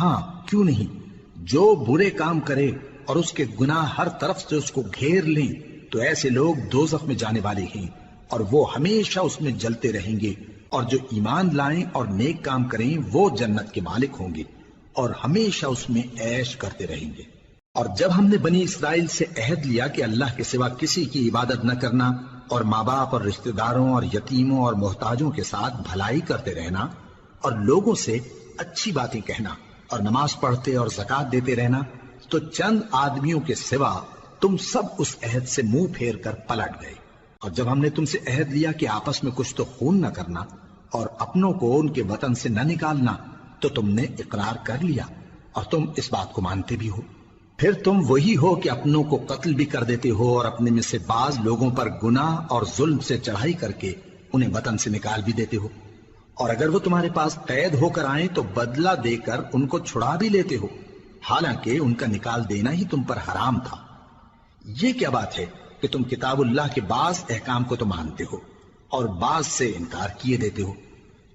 ہاں کیوں نہیں، جو برے کام کرے اور اس کے گناہ ہر طرف سے اس کو گھیر لیں تو ایسے لوگ دوزخ میں جانے والے ہیں اور وہ ہمیشہ اس میں جلتے رہیں گے، اور جو ایمان لائیں اور نیک کام کریں وہ جنت کے مالک ہوں گے اور ہمیشہ اس میں عیش کرتے رہیں گے۔ اور جب ہم نے بنی اسرائیل سے عہد لیا کہ اللہ کے سوا کسی کی عبادت نہ کرنا اور ماں باپ اور رشتہ داروں اور یتیموں اور محتاجوں کے ساتھ بھلائی کرتے رہنا اور لوگوں سے اچھی باتیں کہنا اور نماز پڑھتے اور زکوٰۃ دیتے رہنا، تو چند آدمیوں کے سوا تم سب اس عہد سے منہ پھیر کر پلٹ گئے۔ اور جب ہم نے تم سے عہد لیا کہ آپس میں کچھ تو خون نہ کرنا اور اپنوں کو ان کے وطن سے نہ نکالنا، تو تم نے اقرار کر لیا اور تم اس بات کو مانتے بھی ہو۔ پھر تم وہی ہو کہ اپنوں کو قتل بھی کر دیتے ہو اور اپنے میں سے بعض لوگوں پر گناہ اور ظلم سے چڑھائی کر کے انہیں وطن سے نکال بھی دیتے ہو، اور اگر وہ تمہارے پاس قید ہو کر آئیں تو بدلہ دے کر ان کو چھڑا بھی لیتے ہو، حالانکہ ان کا نکال دینا ہی تم پر حرام تھا۔ یہ کیا بات ہے کہ تم کتاب اللہ کے بعض احکام کو تو مانتے ہو اور بعض سے انکار کیے دیتے ہو؟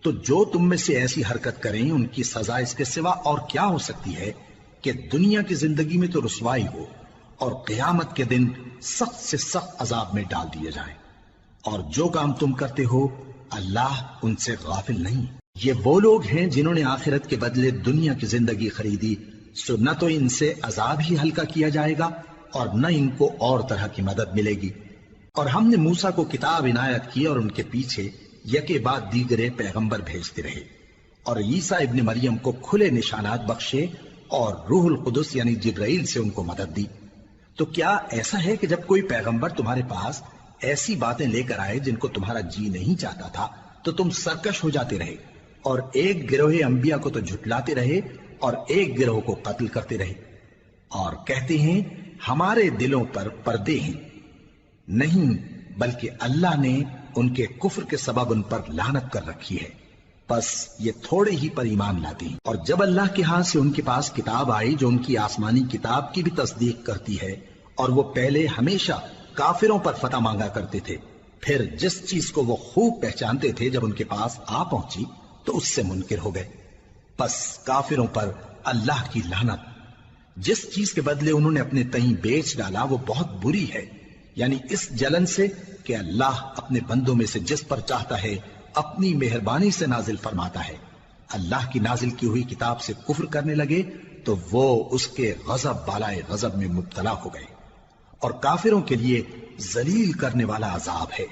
تو جو تم میں سے ایسی حرکت کریں ان کی سزا اس کے سوا اور کیا ہو سکتی ہے کہ دنیا کی زندگی میں تو رسوائی ہو اور قیامت کے دن سخت سے سخت عذاب میں ڈال دیے جائیں۔ اور جو کام تم کرتے ہو اللہ ان سے غافل نہیں۔ یہ وہ لوگ ہیں جنہوں نے آخرت کے بدلے دنیا کی زندگی خریدی، سو نہ تو ان سے عذاب ہی ہلکا کیا جائے گا اور نہ ان کو اور طرح کی مدد ملے گی۔ اور ہم نے موسیٰ کو کتاب عنایت کی اور ان کے پیچھے یکے بعد دیگرے پیغمبر بھیجتے رہے، اور عیسیٰ ابن مریم کو کھلے نشانات بخشے اور روح القدس یعنی جبرائیل سے ان کو مدد دی۔ تو کیا ایسا ہے کہ جب کوئی پیغمبر تمہارے پاس ایسی باتیں لے کر آئے جن کو تمہارا جی نہیں چاہتا تھا تو تم سرکش ہو جاتے رہے اور ایک گروہ انبیاء کو تو جھٹلاتے رہے اور ایک گروہ کو قتل کرتے رہے، اور کہتے ہیں ہمارے دلوں پر پردے ہیں؟ نہیں، بلکہ اللہ نے ان کے کفر کے سبب ان پر لعنت کر رکھی ہے، بس یہ تھوڑے ہی پر ایمان لاتے ہیں۔ اور جب اللہ کے ہاں سے ان کے پاس کتاب آئی جو ان کی آسمانی کتاب کی بھی تصدیق کرتی ہے، اور وہ پہلے ہمیشہ کافروں پر فتح مانگا کرتے تھے، پھر جس چیز کو وہ خوب پہچانتے تھے جب ان کے پاس آ پہنچی تو اس سے منکر ہو گئے، بس کافروں پر اللہ کی لعنت۔ جس چیز کے بدلے انہوں نے اپنے تئیں بیچ ڈالا وہ بہت بری ہے، یعنی اس جلن سے کہ اللہ اپنے بندوں میں سے جس پر چاہتا ہے اپنی مہربانی سے نازل فرماتا ہے۔ اللہ کی نازل کی ہوئی کتاب سے کفر کرنے لگے تو وہ اس کے غضب بالائے غضب میں مبتلا ہو گئے، اور کافروں کے لیے ذلیل کرنے والا عذاب ہے۔